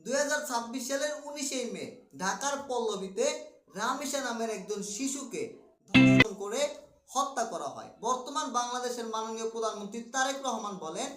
2026 সালের 19 মে ঢাকার পল্লবীতে রামেশা নামের একজন শিশুকে ধর্ষণ করে হত্যা করা হয়। বর্তমান বাংলাদেশের মাননীয় প্রধানমন্ত্রী তারেক রহমান বলেন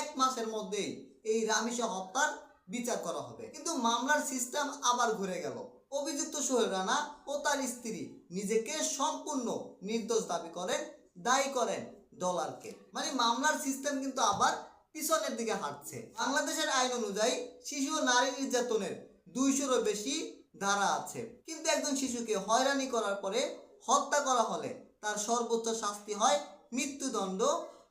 1 মাসের মধ্যেই এই রামেশা হত্যার বিচার করা হবে। কিন্তু মামলার সিস্টেম আবার ঘুরে গেল। অভিযুক্ত সোহেল রানা ও তার স্ত্রী নিজেকে সম্পূর্ণ নির্দোষ দাবি করেন, দায়ী করেন ডলারকে। মানে মামলার সিস্টেম কিন্তু আবার পিছনের দিকে হাঁটছে। বাংলাদেশের আইন অনুযায়ী শিশু ও নারী নির্যাতনের 200-এরও বেশি ধারা আছে, কিন্তু একজন শিশুকে হয়রানি করার পরে হত্যা করা হলে তার সর্বোচ্চ শাস্তি হয় মৃত্যুদণ্ড,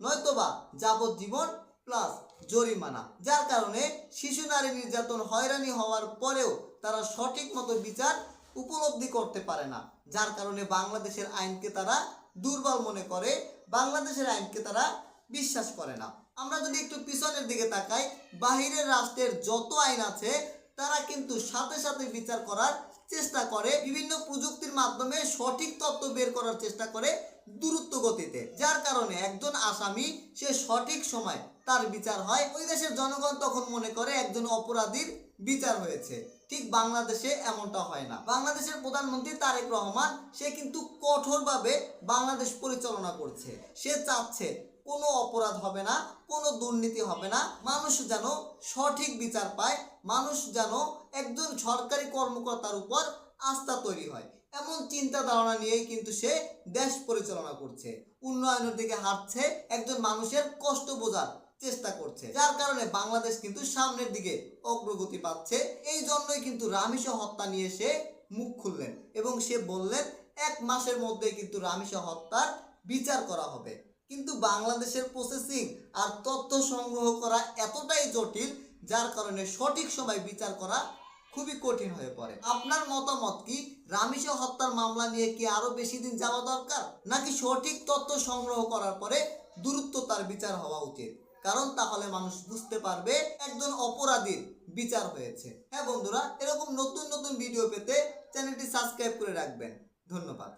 নয়তোবা যাবজ্জীবন প্লাস জরিমানা। যার কারণে শিশু নারী নির্যাতন হয়রানি হওয়ার পরেও তারা সঠিক মতো বিচার উপলব্ধি করতে পারে না। যার কারণে বাংলাদেশের আইনকে তারা দুর্বল মনে করে, বাংলাদেশের আইনকে তারা বিশ্বাস করে না। আমরা যদি একটু পিছনের দিকে তাকাই, বাহিরের রাষ্ট্রের যত আইন আছে তারা কিন্তু সাথে সাথে বিচার করার চেষ্টা করে, বিভিন্ন প্রযুক্তির মাধ্যমে সঠিক তথ্য বের করার চেষ্টা করে দ্রুত গতিতে। যার কারণে একজন আসামি সে সঠিক সময় তার বিচার হয়, ওই দেশের জনগণ তখন মনে করে একজন অপরাধীর বিচার হয়েছে। ঠিক বাংলাদেশে এমনটা হয় না। বাংলাদেশের প্রধানমন্ত্রী তারেক রহমান সে কিন্তু কঠোরভাবে বাংলাদেশ পরিচালনা করছে। সে চাচ্ছে কোনো অপরাধ হবে না, কোনো দুর্নীতি হবে না, মানুষ যেন সঠিক বিচার পায়, মানুষ যেন একজন সরকারি কর্মকর্তার উপর আস্থা তৈরি হয়, এমন চিন্তা ধারণা নিয়েই কিন্তু সে দেশ পরিচালনা করছে, উন্নয়নের দিকে হাঁটছে, একজন মানুষের কষ্ট বোঝার চেষ্টা করছে। যার কারণে বাংলাদেশ কিন্তু সামনের দিকে অগ্রগতি পাচ্ছে। এই জন্যই কিন্তু রামেশা হত্যা নিয়ে সে মুখ খুললেন এবং সে বললেন 1 মাসের মধ্যে কিন্তু রামেশা হত্যার বিচার করা হবে। কিন্তু বাংলাদেশের প্রসেসিং আর তথ্য সংগ্রহ করা এতটাই জটিল, যার কারণে সঠিক সময় বিচার করা খুবই কঠিন হয়ে পড়ে। আপনার মতামত কি? রামেশা হত্যার মামলা নিয়ে কি আরো বেশি দিন যাওয়া দরকার, নাকি সঠিক তথ্য সংগ্রহ করার পরে দ্রুত তার বিচার হওয়া উচিত? কারণ তাহলে মানুষ বুঝতে পারবে একজন অপরাধীর বিচার হয়েছে। হ্যাঁ বন্ধুরা, এরকম নতুন নতুন ভিডিও পেতে চ্যানেলটি সাবস্ক্রাইব করে রাখবেন। ধন্যবাদ।